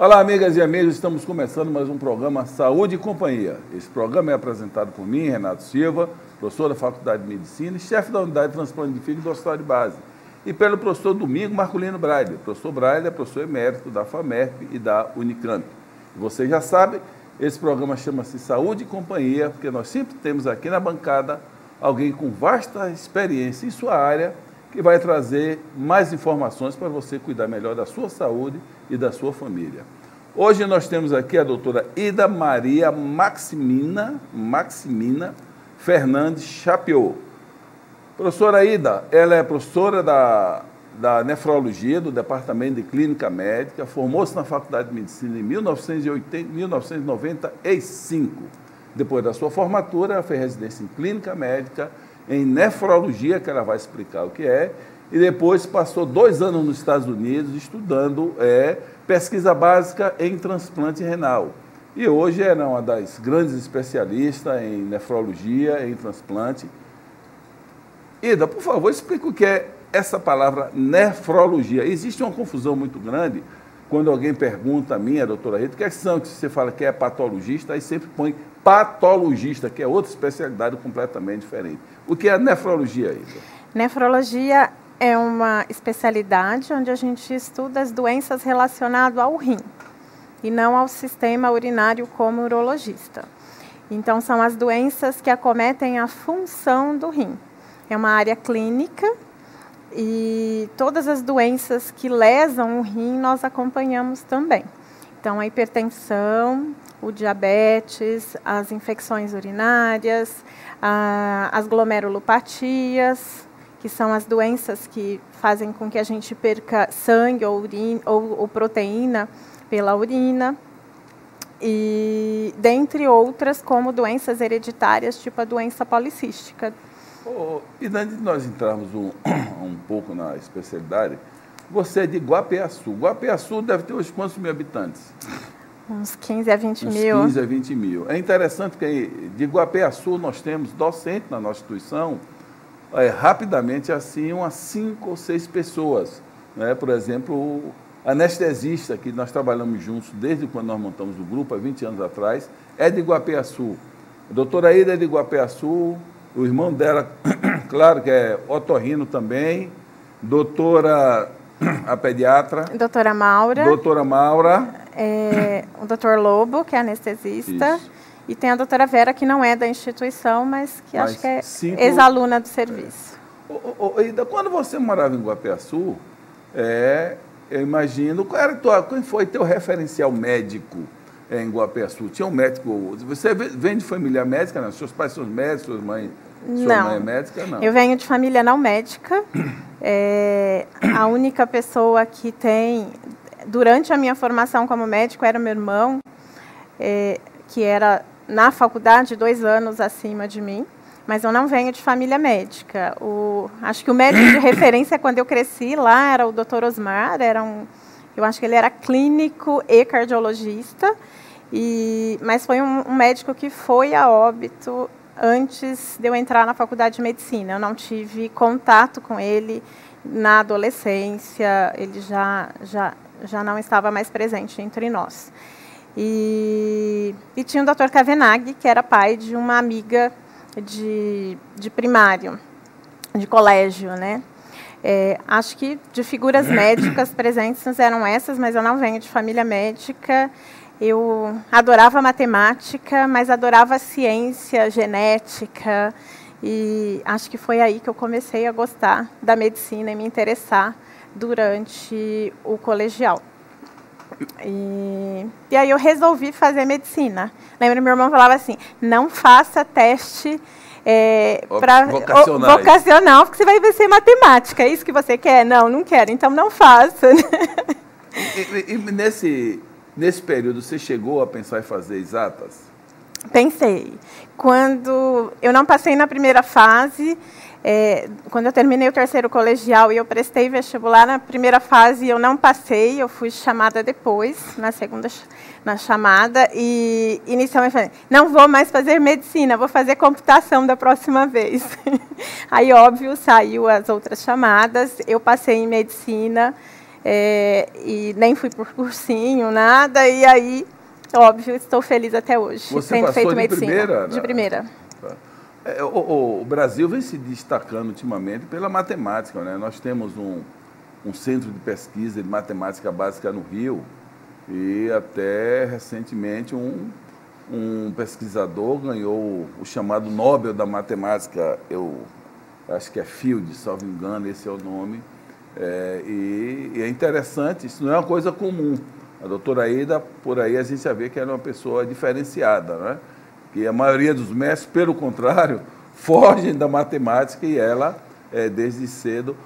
Olá, amigas e amigos, estamos começando mais um programa Saúde e Companhia. Esse programa é apresentado por mim, Renato Silva, professor da Faculdade de Medicina e chefe da Unidade de Transplante de Fígado do Hospital de Base, e pelo professor Domingo Marculino Braille. O professor Braille é professor emérito da FAMERP e da Unicamp. E vocês já sabem, esse programa chama-se Saúde e Companhia, porque nós sempre temos aqui na bancada alguém com vasta experiência em sua área, que vai trazer mais informações para você cuidar melhor da sua saúde e da sua família. Hoje nós temos aqui a doutora Ida Maria Maximina Fernandes Chapiot. Professora Ida, ela é professora da nefrologia do Departamento de Clínica Médica, formou-se na Faculdade de Medicina em 1995. Depois da sua formatura, ela fez residência em Clínica Médica, em nefrologia, que ela vai explicar o que é, e depois passou 2 anos nos Estados Unidos estudando pesquisa básica em transplante renal. E hoje é uma das grandes especialistas em nefrologia, em transplante. Ida, por favor, explica o que é essa palavra nefrologia. Existe uma confusão muito grande quando alguém pergunta a mim, a doutora Rita, que você fala que é patologista, aí sempre põe patologista, que é outra especialidade completamente diferente. O que é nefrologia, Ida? Nefrologia é uma especialidade onde a gente estuda as doenças relacionadas ao rim e não ao sistema urinário como urologista. Então, são as doenças que acometem a função do rim. É uma área clínica e todas as doenças que lesam o rim nós acompanhamos também. Então, a hipertensão, o diabetes, as infecções urinárias, as glomerulopatias, que são as doenças que fazem com que a gente perca sangue ou proteína pela urina, e dentre outras, como doenças hereditárias, tipo a doença policística. E antes de nós entrarmos um pouco na especialidade, você é de Guapiaçu. Guapiaçu deve ter hoje quantos mil habitantes? Uns 15 a 20 mil. Uns 15 a 20 mil. É interessante que de Guapiaçu nós temos docente na nossa instituição, rapidamente assim, umas 5 ou 6 pessoas. Né? Por exemplo, o anestesista, que nós trabalhamos juntos desde quando nós montamos o grupo, há 20 anos atrás, é de Guapiaçu. A doutora Ida é de Guapiaçu, o irmão dela, claro que é otorrino também, doutora, a pediatra. Doutora Maura. Doutora Maura. O doutor Lobo, que é anestesista. Isso. E tem a doutora Vera, que não é da instituição, mas que acho que é ex-aluna do serviço. Ida, quando você morava em Guapiaçu, eu imagino, quem foi teu referencial médico em Guapiaçu? Tinha um médico, você vem de família médica, não? Seus pais são médicos, sua mãe é médica? Não. Eu venho de família não médica. A única pessoa que tem, durante a minha formação como médico, era meu irmão, que era na faculdade 2 anos acima de mim, mas eu não venho de família médica. Acho que o médico de referência, quando eu cresci lá, era o Dr. Osmar, eu acho que ele era clínico e cardiologista, mas foi um médico que foi a óbito antes de eu entrar na faculdade de medicina. Eu não tive contato com ele na adolescência, ele já não estava mais presente entre nós. E tinha o Dr. Kavenag, que era pai de uma amiga de primário, de colégio, né? Acho que de figuras médicas presentes eram essas, mas eu não venho de família médica. Eu adorava matemática, mas adorava ciência, genética, e acho que foi aí que eu comecei a gostar da medicina e me interessar durante o colegial. E aí eu resolvi fazer medicina. Lembra, meu irmão falava assim, não faça teste vocacional, porque você vai ver ser matemática. É isso que você quer? Não, não quero, então não faça. E nesse período, você chegou a pensar em fazer exatas? Pensei. Quando eu não passei na primeira fase, quando eu terminei o 3º colegial e eu prestei vestibular na primeira fase, eu não passei, eu fui chamada depois, na chamada, e inicialmente falei, não vou mais fazer medicina, vou fazer computação da próxima vez. Aí, óbvio, saiu as outras chamadas, eu passei em medicina, e nem fui por cursinho, nada, e aí, óbvio, estou feliz até hoje. Você tendo passou feito de medicina. primeira? De primeira. O Brasil vem se destacando ultimamente pela matemática, né? Nós temos um centro de pesquisa de matemática básica no Rio e até recentemente um pesquisador ganhou o chamado Nobel da Matemática, eu acho que é Field, se não me engano, esse é o nome. E é interessante, isso não é uma coisa comum. A doutora Ida, por aí a gente já vê que ela é uma pessoa diferenciada, né? Que a maioria dos mestres, pelo contrário, fogem da matemática e ela, desde cedo.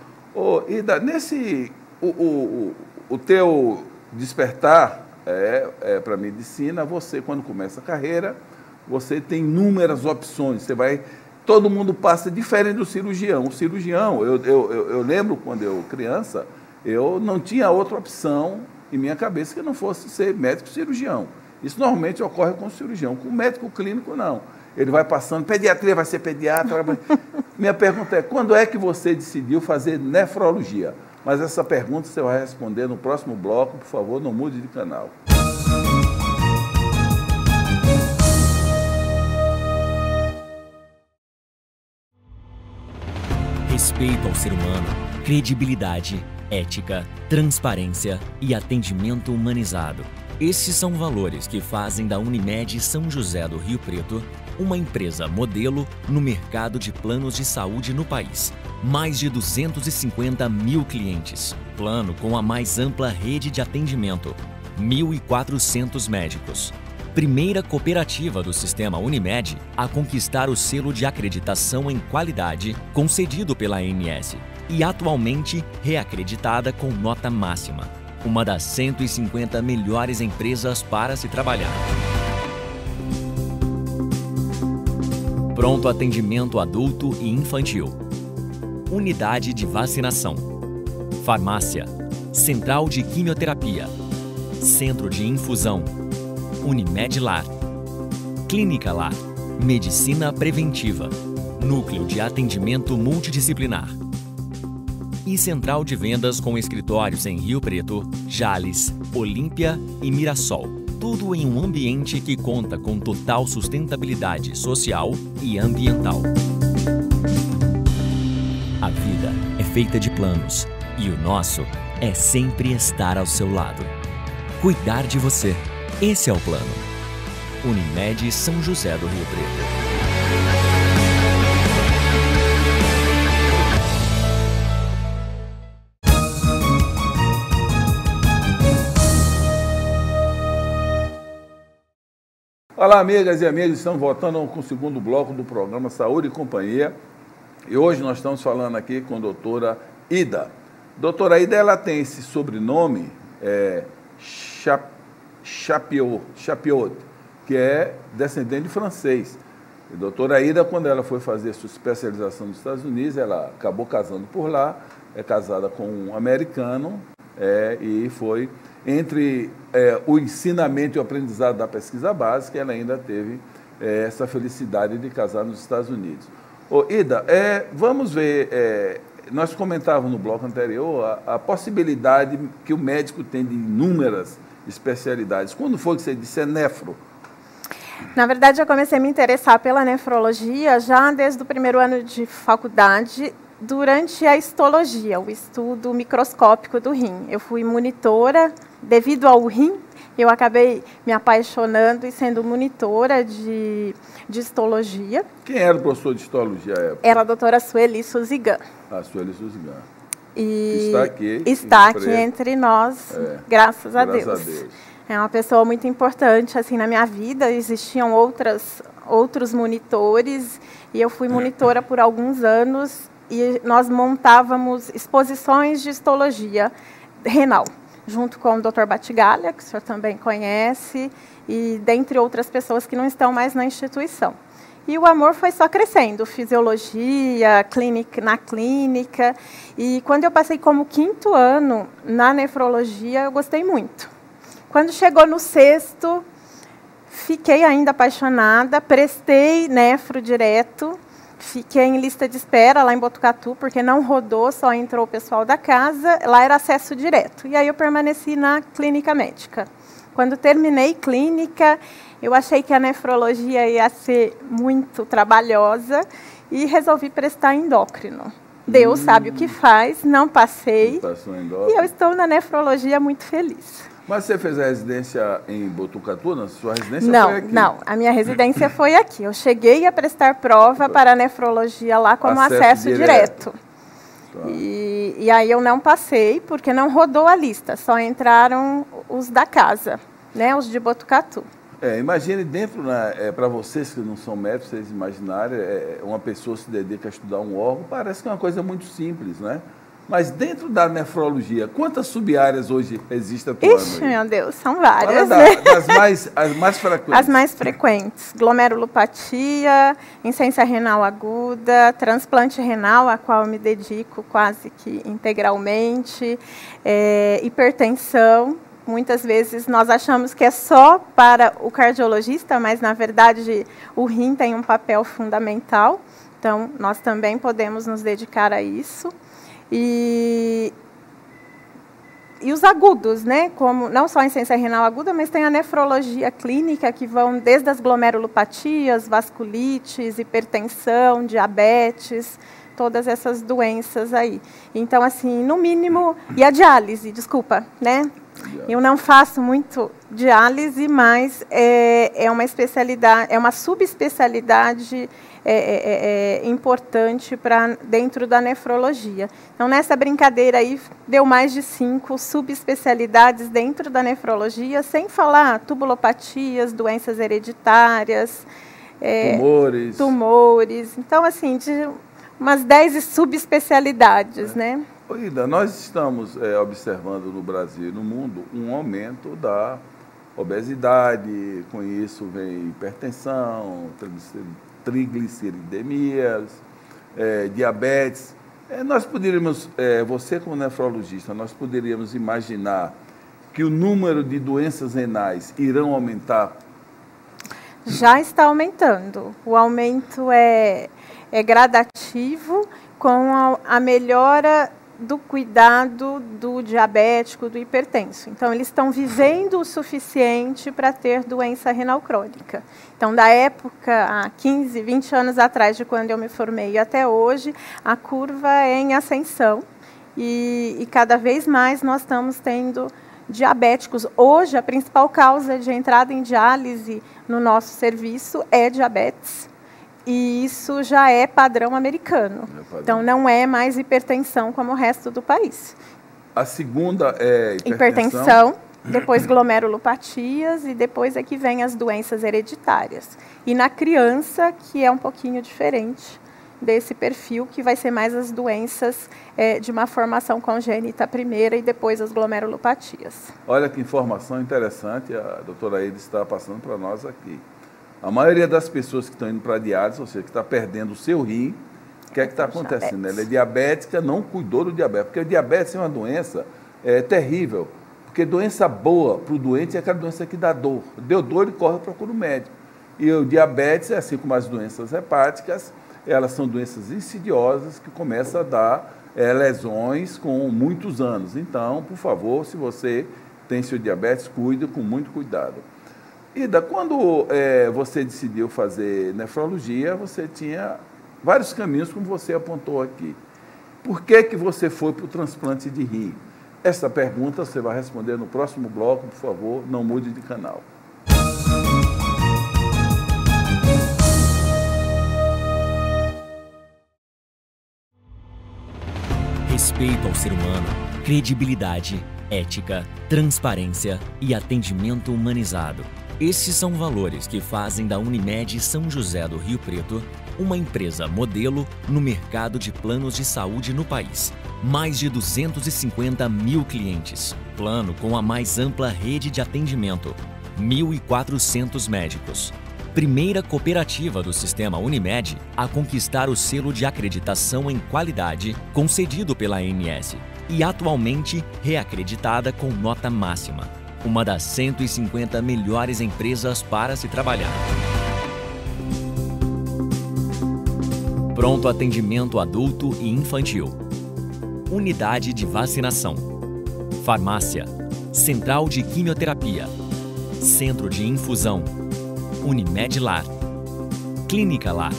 Ida, o teu despertar para a medicina, você, quando começa a carreira, você tem inúmeras opções. Todo mundo passa diferente do cirurgião. O cirurgião, eu lembro quando eu criança, eu não tinha outra opção em minha cabeça que não fosse ser médico cirurgião. Isso normalmente ocorre com o cirurgião. Com o médico clínico, não. Ele vai passando, pediatria vai ser pediatra. Minha pergunta é, quando é que você decidiu fazer nefrologia? Mas essa pergunta você vai responder no próximo bloco. Por favor, não mude de canal. Respeito ao ser humano, credibilidade, ética, transparência e atendimento humanizado. Esses são valores que fazem da Unimed São José do Rio Preto uma empresa modelo no mercado de planos de saúde no país. Mais de 250 mil clientes. Plano com a mais ampla rede de atendimento. 1.400 médicos. Primeira cooperativa do sistema Unimed a conquistar o selo de acreditação em qualidade concedido pela ANS e atualmente reacreditada com nota máxima. Uma das 150 melhores empresas para se trabalhar. Pronto atendimento adulto e infantil. Unidade de vacinação. Farmácia. Central de quimioterapia. Centro de infusão. Unimed Lar. Clínica Lar. Medicina preventiva. Núcleo de atendimento multidisciplinar. E central de vendas com escritórios em Rio Preto, Jales, Olímpia e Mirassol. Tudo em um ambiente que conta com total sustentabilidade social e ambiental. A vida é feita de planos e o nosso é sempre estar ao seu lado. Cuidar de você. Esse é o plano. Unimed São José do Rio Preto. Olá, amigas e amigos, estamos voltando com o segundo bloco do programa Saúde e Companhia. E hoje nós estamos falando aqui com a doutora Ida. Doutora Ida, ela tem esse sobrenome, Chapiot, que é descendente de francês. A doutora Ida, quando ela foi fazer sua especialização nos Estados Unidos, ela acabou casando por lá, é casada com um americano, e foi entre o ensinamento e o aprendizado da pesquisa básica, ela ainda teve essa felicidade de casar nos Estados Unidos. Ida, vamos ver, nós comentávamos no bloco anterior a possibilidade que o médico tem de inúmeras especialidades. Quando foi que você disse nefro? Na verdade, eu comecei a me interessar pela nefrologia já desde o primeiro ano de faculdade, durante a histologia, o estudo microscópico do rim. Eu fui monitora, devido ao rim, eu acabei me apaixonando e sendo monitora de histologia. Quem era o professor de histologia à época? Era a doutora Sueli Suzigan. A Sueli Suzigan. E está aqui entre nós, graças a Deus. É uma pessoa muito importante assim, na minha vida. Existiam outros monitores e eu fui monitora por alguns anos e nós montávamos exposições de histologia renal, junto com o Dr. Batigalha, que o senhor também conhece, e dentre outras pessoas que não estão mais na instituição. E o amor foi só crescendo, fisiologia, na clínica. E quando eu passei como 5º ano na nefrologia, eu gostei muito. Quando chegou no 6º, fiquei ainda apaixonada, prestei nefro direto Fiquei em lista de espera lá em Botucatu, porque não rodou, só entrou o pessoal da casa. Lá era acesso direto. E aí eu permaneci na clínica médica. Quando terminei clínica, eu achei que a nefrologia ia ser muito trabalhosa e resolvi prestar endócrino. Deus sabe o que faz, não passei. E eu estou na nefrologia muito feliz. Mas você fez a residência em Botucatu? Na sua residência não, foi aqui? Não, a minha residência foi aqui. Eu cheguei a prestar prova para a nefrologia lá como acesso direto. Tá. E aí eu não passei, porque não rodou a lista, só entraram os da casa, né, os de Botucatu. Imagine dentro, para vocês que não são médicos, vocês imaginarem, uma pessoa se dedica a estudar um órgão, parece que é uma coisa muito simples, né? Mas dentro da nefrologia, quantas sub-áreas hoje existem atuando? Ixi, meu Deus, são várias. As mais frequentes. As mais frequentes. Glomerulopatia, insuficiência renal aguda, transplante renal, a qual eu me dedico quase que integralmente, hipertensão. Muitas vezes nós achamos que é só para o cardiologista, mas, na verdade, o rim tem um papel fundamental. Então, nós também podemos nos dedicar a isso. E os agudos, né? Como não só a insuficiência renal aguda, mas tem a nefrologia clínica, que vão desde as glomerulopatias, vasculites, hipertensão, diabetes, todas essas doenças aí. Então, assim, no mínimo... E a diálise, desculpa, né? Eu não faço muito diálise, mas é uma especialidade, é uma subespecialidade importante para dentro da nefrologia. Então, nessa brincadeira aí, deu mais de 5 subespecialidades dentro da nefrologia, sem falar tubulopatias, doenças hereditárias, tumores. Então, assim, de umas 10 subespecialidades, né? Ida, nós estamos observando no Brasil e no mundo um aumento da obesidade, com isso vem hipertensão, trigliceridemias, diabetes. Nós poderíamos, você como nefrologista, nós poderíamos imaginar que o número de doenças renais irão aumentar? Já está aumentando. O aumento é gradativo com a melhora do cuidado do diabético, do hipertenso. Então, eles estão vivendo o suficiente para ter doença renal crônica. Então, da época, há 15, 20 anos atrás, de quando eu me formei até hoje, a curva é em ascensão e cada vez mais nós estamos tendo diabéticos. Hoje, a principal causa de entrada em diálise no nosso serviço é diabetes. E isso já é padrão americano. Então, não é mais hipertensão como o resto do país. A segunda é hipertensão, depois glomerulopatias e depois é que vem as doenças hereditárias. E na criança, que é um pouquinho diferente desse perfil, que vai ser mais as doenças de uma formação congênita primeira e depois as glomerulopatias. Olha que informação interessante a doutora Ida está passando para nós aqui. A maioria das pessoas que estão indo para a diálise, ou seja, que está perdendo o seu rim, o que é que está acontecendo? Ela é diabética, não cuidou do diabetes, porque o diabetes é uma doença terrível, porque doença boa para o doente é aquela doença que dá dor. Deu dor, ele corre e procura o médico. E o diabetes, assim como as doenças hepáticas, elas são doenças insidiosas que começam a dar lesões com muitos anos. Então, por favor, se você tem seu diabetes, cuide com muito cuidado. Ida, quando você decidiu fazer nefrologia, você tinha vários caminhos, como você apontou aqui. Por que você foi para o transplante de rim? Essa pergunta você vai responder no próximo bloco, por favor, não mude de canal. Respeito ao ser humano, credibilidade, ética, transparência e atendimento humanizado. Esses são valores que fazem da Unimed São José do Rio Preto uma empresa modelo no mercado de planos de saúde no país. Mais de 250 mil clientes. Plano com a mais ampla rede de atendimento. 1.400 médicos. Primeira cooperativa do sistema Unimed a conquistar o selo de acreditação em qualidade concedido pela ANS e atualmente reacreditada com nota máxima. Uma das 150 melhores empresas para se trabalhar. Pronto atendimento adulto e infantil. Unidade de vacinação. Farmácia. Central de quimioterapia. Centro de infusão. Unimed Lar. Clínica Lar.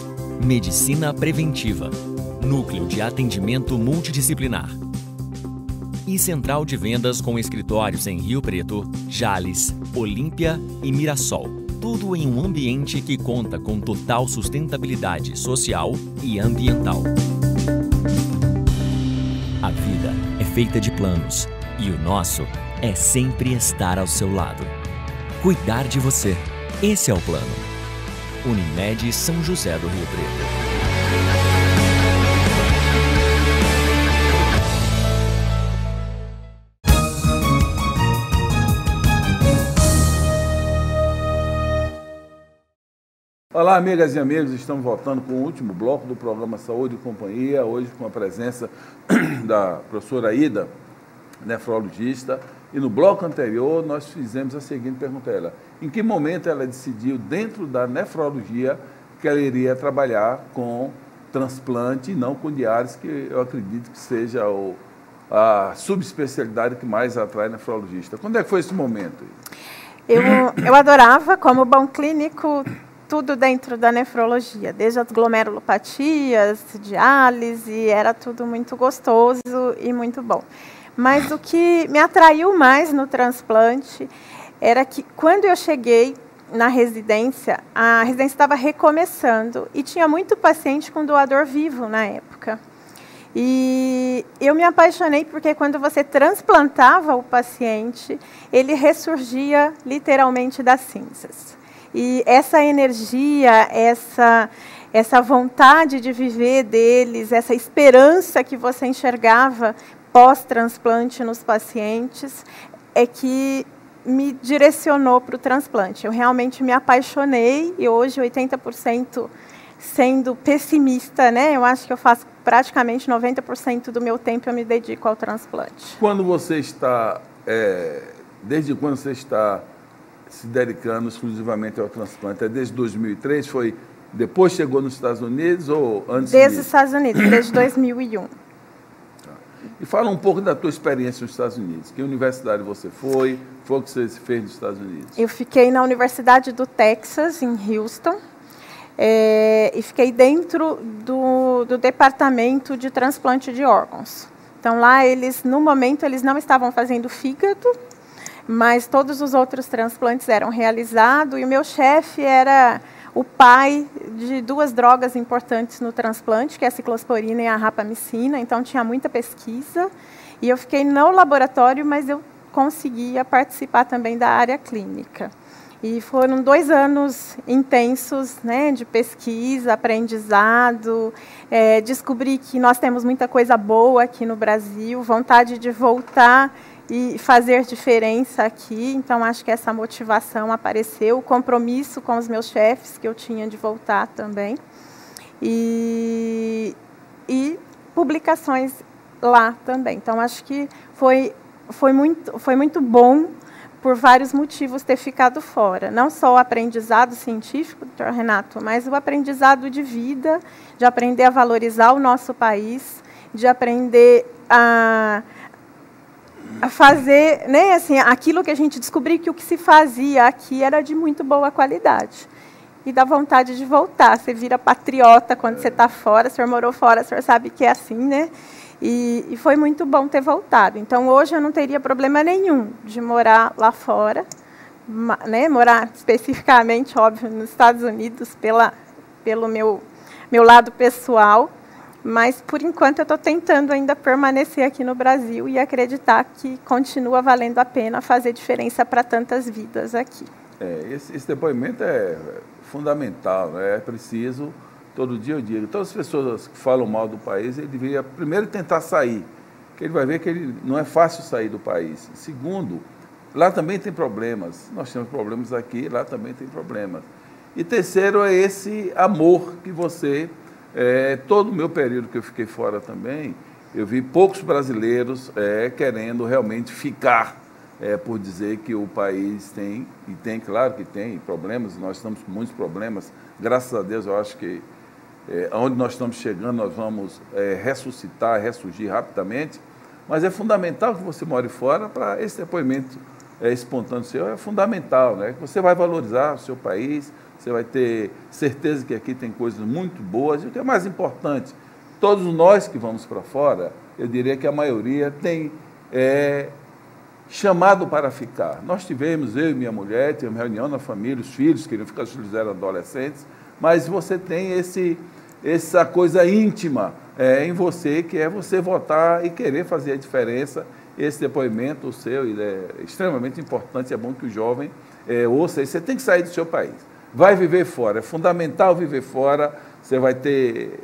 Medicina preventiva. Núcleo de atendimento multidisciplinar. E central de vendas com escritórios em Rio Preto, Jales, Olímpia e Mirassol. Tudo em um ambiente que conta com total sustentabilidade social e ambiental. A vida é feita de planos e o nosso é sempre estar ao seu lado. Cuidar de você. Esse é o plano. Unimed São José do Rio Preto. Olá, amigas e amigos, estamos voltando com o último bloco do programa Saúde e Companhia, hoje com a presença da professora Ida, nefrologista, e no bloco anterior nós fizemos a seguinte pergunta a ela: em que momento ela decidiu, dentro da nefrologia, que ela iria trabalhar com transplante e não com diálise, que eu acredito que seja a subespecialidade que mais atrai nefrologista. Quando é que foi esse momento? Eu adorava, como bom clínico, tudo dentro da nefrologia, desde as glomerulopatias, diálise, era tudo muito gostoso e muito bom. Mas o que me atraiu mais no transplante era que, quando eu cheguei na residência, a residência estava recomeçando e tinha muito paciente com doador vivo na época. E eu me apaixonei porque quando você transplantava o paciente, ele ressurgia literalmente das cinzas. E essa energia, essa vontade de viver deles, essa esperança que você enxergava pós-transplante nos pacientes, é que me direcionou para o transplante. Eu realmente me apaixonei e hoje 80% sendo pessimista, né? Eu acho que eu faço praticamente 90% do meu tempo eu me dedico ao transplante. Quando você está, desde quando você está se dedicando exclusivamente ao transplante? É desde 2003? Foi depois chegou nos Estados Unidos ou antes? Desde os Estados Unidos, desde 2001. Tá. E fala um pouco da tua experiência nos Estados Unidos. Que universidade você foi? Foi o que você fez nos Estados Unidos? Eu fiquei na Universidade do Texas, em Houston, e fiquei dentro do departamento de transplante de órgãos. Então, lá, no momento, eles não estavam fazendo fígado, mas todos os outros transplantes eram realizados, e o meu chefe era o pai de duas drogas importantes no transplante, que é a ciclosporina e a rapamicina, então tinha muita pesquisa, e eu fiquei no laboratório, mas eu conseguia participar também da área clínica. E foram 2 anos intensos, né, de pesquisa, aprendizado, descobri que nós temos muita coisa boa aqui no Brasil, vontade de voltar e fazer diferença aqui, então acho que essa motivação apareceu, o compromisso com os meus chefes que eu tinha de voltar também, e publicações lá também. Então acho que foi muito bom por vários motivos ter ficado fora, não só o aprendizado científico, doutor Renato, mas o aprendizado de vida, de aprender a valorizar o nosso país, de aprender a fazer, né, assim, aquilo que a gente descobriu, que o que se fazia aqui era de muito boa qualidade. E dá vontade de voltar. Você vira patriota quando você está fora, o senhor morou fora, o senhor sabe que é assim, né? E foi muito bom ter voltado. Então, hoje eu não teria problema nenhum de morar lá fora, né, morar especificamente, óbvio, nos Estados Unidos, pelo meu lado pessoal. Mas, por enquanto, eu estou tentando ainda permanecer aqui no Brasil e acreditar que continua valendo a pena fazer diferença para tantas vidas aqui. Esse depoimento é fundamental, né? É preciso, todo dia eu digo, todas as pessoas que falam mal do país, ele deveria primeiro tentar sair, que ele vai ver que não é fácil sair do país. Segundo, lá também tem problemas, nós temos problemas aqui, lá também tem problemas. E terceiro é esse amor que você... todo o meu período que eu fiquei fora também, eu vi poucos brasileiros querendo realmente ficar, por dizer que o país tem, e tem, claro que tem problemas, nós estamos com muitos problemas, graças a Deus eu acho que onde nós estamos chegando, nós vamos ressuscitar, ressurgir rapidamente, mas é fundamental que você more fora para esse depoimento espontâneo seu, é fundamental, né? Você vai valorizar o seu país, você vai ter certeza que aqui tem coisas muito boas, e o que é mais importante, todos nós que vamos para fora, eu diria que a maioria tem chamado para ficar. Nós tivemos, eu e minha mulher, tivemos reunião na família, os filhos queriam ficar, os filhos eram adolescentes, mas você tem essa coisa íntima em você, que é você votar e querer fazer a diferença. Esse depoimento seu é extremamente importante, é bom que o jovem ouça isso. Você tem que sair do seu país, vai viver fora, é fundamental viver fora, você vai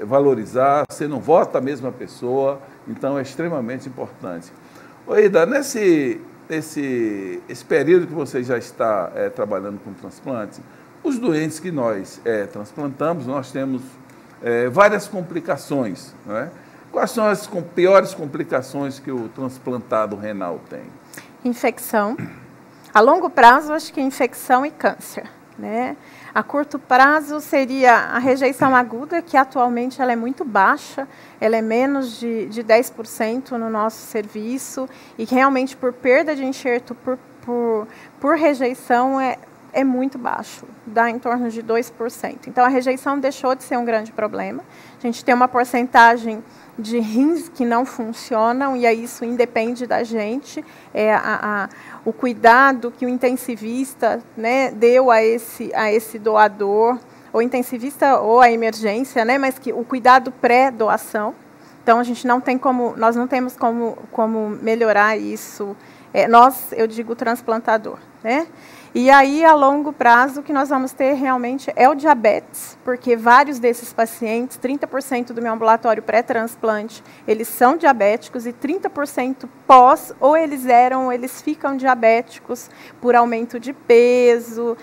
valorizar, você não vota a mesma pessoa, então é extremamente importante. Ô Ida, nesse período que você já está trabalhando com transplante, os doentes que nós transplantamos, nós temos várias complicações, não é? Quais são as piores complicações que o transplantado renal tem? Infecção. A longo prazo, acho que infecção e câncer, né? A curto prazo seria a rejeição aguda, que atualmente ela é muito baixa, ela é menos de 10% no nosso serviço, e que realmente por perda de enxerto por rejeição é muito baixo, dá em torno de 2%. Então, a rejeição deixou de ser um grande problema. A gente tem uma porcentagem de rins que não funcionam, e aí isso independe da gente. O cuidado que o intensivista, né, deu a esse doador, ou intensivista ou a emergência, né, mas que o cuidado pré-doação. Então, a gente nós não temos como melhorar isso. Eu digo transplantador, né? E aí, a longo prazo, o que nós vamos ter realmente é o diabetes, porque vários desses pacientes, 30% do meu ambulatório pré-transplante, eles são diabéticos, e 30% pós, ou eles ficam diabéticos por aumento de peso,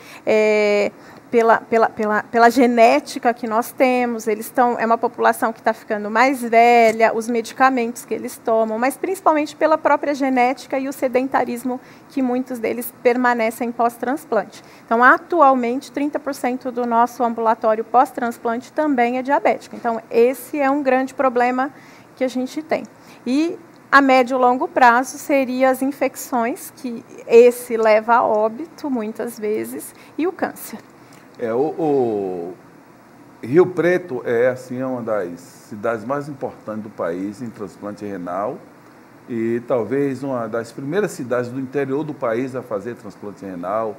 pela genética que nós temos. É uma população que está ficando mais velha, os medicamentos que eles tomam, mas principalmente pela própria genética e o sedentarismo que muitos deles permanecem pós-transplante. Então, atualmente, 30% do nosso ambulatório pós-transplante também é diabético. Então, esse é um grande problema que a gente tem. E a médio e longo prazo seriam as infecções, que esse leva a óbito muitas vezes, e o câncer. O Rio Preto é uma das cidades mais importantes do país em transplante renal, e talvez uma das primeiras cidades do interior do país a fazer transplante renal,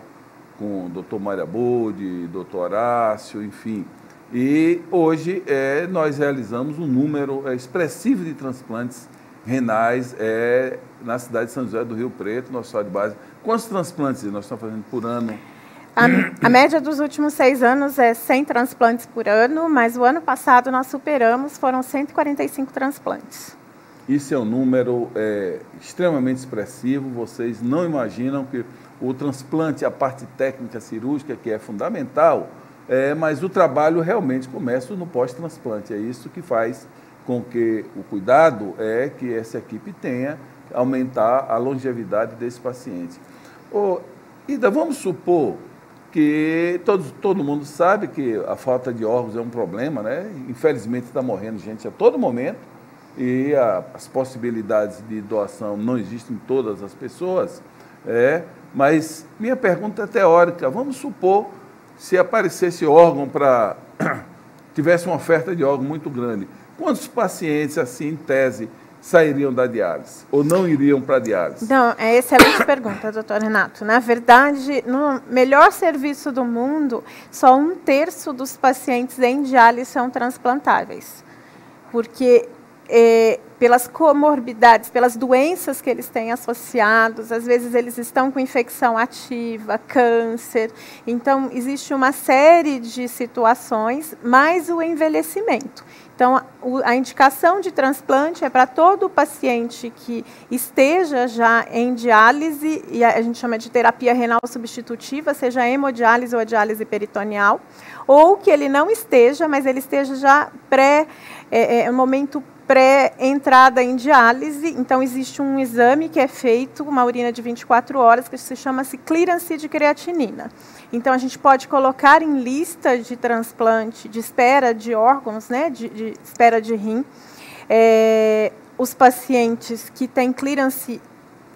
com o Dr. Mário Abud, Dr. Horácio, enfim. E hoje nós realizamos um número expressivo de transplantes renais na cidade de São José do Rio Preto, nosso hospital de base. Quantos transplantes nós estamos fazendo por ano? A média dos últimos 6 anos é 100 transplantes por ano, mas o ano passado nós superamos, foram 145 transplantes. Isso é um número extremamente expressivo. Vocês não imaginam que o transplante, a parte técnica cirúrgica, que é fundamental, mas o trabalho realmente começa no pós-transplante. É isso que faz com que o cuidado que essa equipe tenha, aumentar a longevidade desse paciente. Ida, vamos supor que todo mundo sabe que a falta de órgãos é um problema, né? Infelizmente está morrendo gente a todo momento, e as possibilidades de doação não existem em todas as pessoas, mas minha pergunta é teórica. Vamos supor, se aparecesse órgão tivesse uma oferta de órgão muito grande, quantos pacientes, assim, em tese, sairiam da diálise ou não iriam para a diálise? Não, é excelente pergunta, doutor Renato. Na verdade, no melhor serviço do mundo, só 1/3 dos pacientes em diálise são transplantáveis, porque pelas comorbidades, pelas doenças que eles têm associados, às vezes eles estão com infecção ativa, câncer. Então, existe uma série de situações, mais o envelhecimento. Então, a indicação de transplante é para todo paciente que esteja já em diálise, e a gente chama de terapia renal substitutiva, seja a hemodiálise ou a diálise peritoneal, ou que ele não esteja, mas ele esteja já no momento pré-entrada em diálise. Então, existe um exame que é feito, uma urina de 24 horas, que se chama-se clearance de creatinina. Então, a gente pode colocar em lista de transplante, de espera de órgãos, né, de espera de rim, os pacientes que têm clearance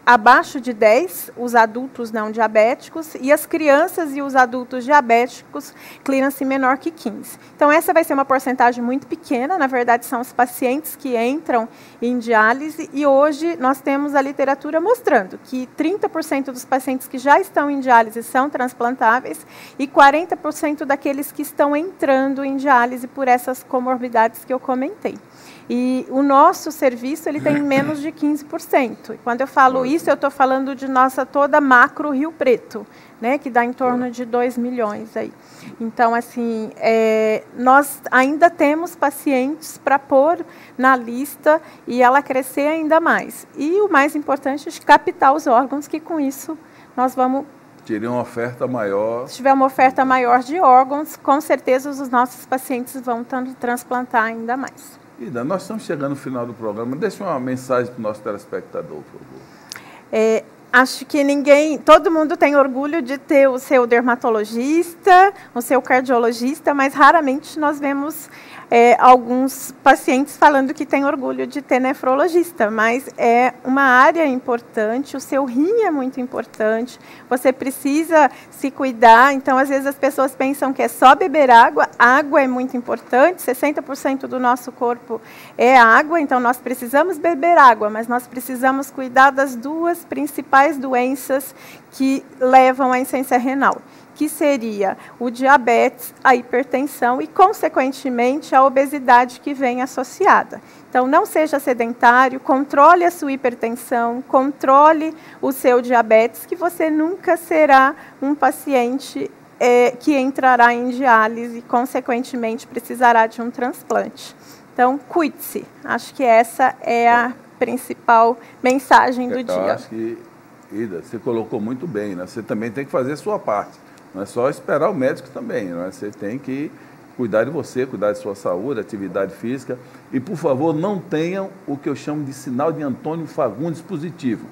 abaixo de 10, os adultos não diabéticos, e as crianças e os adultos diabéticos, clearance menor que 15. Então, essa vai ser uma porcentagem muito pequena, na verdade, são os pacientes que entram em diálise, e hoje nós temos a literatura mostrando que 30% dos pacientes que já estão em diálise são transplantáveis, e 40% daqueles que estão entrando em diálise por essas comorbidades que eu comentei. E o nosso serviço ele tem menos de 15%. E quando eu falo isso, eu estou falando de nossa toda macro Rio Preto, né, que dá em torno de 2 milhões aí. Então, assim, nós ainda temos pacientes para pôr na lista e ela crescer ainda mais. E o mais importante é captar os órgãos, que com isso nós vamos... Teria uma oferta maior. Se tiver uma oferta maior de órgãos, com certeza os nossos pacientes vão transplantar ainda mais. Ida, nós estamos chegando no final do programa. Deixa uma mensagem para o nosso telespectador, por favor. Acho que todo mundo tem orgulho de ter o seu dermatologista, o seu cardiologista, mas raramente nós vemos alguns pacientes falando que tem orgulho de ter nefrologista, mas é uma área importante, o seu rim é muito importante, você precisa se cuidar. Então, às vezes as pessoas pensam que é só beber água, água é muito importante, 60% do nosso corpo é água, então nós precisamos beber água, mas nós precisamos cuidar das duas principais doenças que levam à insuficiência renal, que seria o diabetes, a hipertensão e, consequentemente, a obesidade que vem associada. Então, não seja sedentário, controle a sua hipertensão, controle o seu diabetes, que você nunca será um paciente que entrará em diálise e, consequentemente, precisará de um transplante. Então, cuide-se. Acho que essa é a principal mensagem do dia. Eu acho que, Ida, você colocou muito bem, né? Você também tem que fazer a sua parte. Não é só esperar o médico também, não é? Você tem que cuidar de você, cuidar de sua saúde, atividade física. E, por favor, não tenham o que eu chamo de sinal de Antônio Fagundes positivo.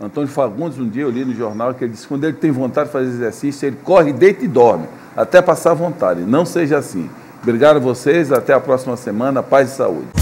Antônio Fagundes, um dia eu li no jornal que ele disse que quando ele tem vontade de fazer exercício, ele corre, deita e dorme, até passar vontade. Não seja assim. Obrigado a vocês, até a próxima semana. Paz e saúde.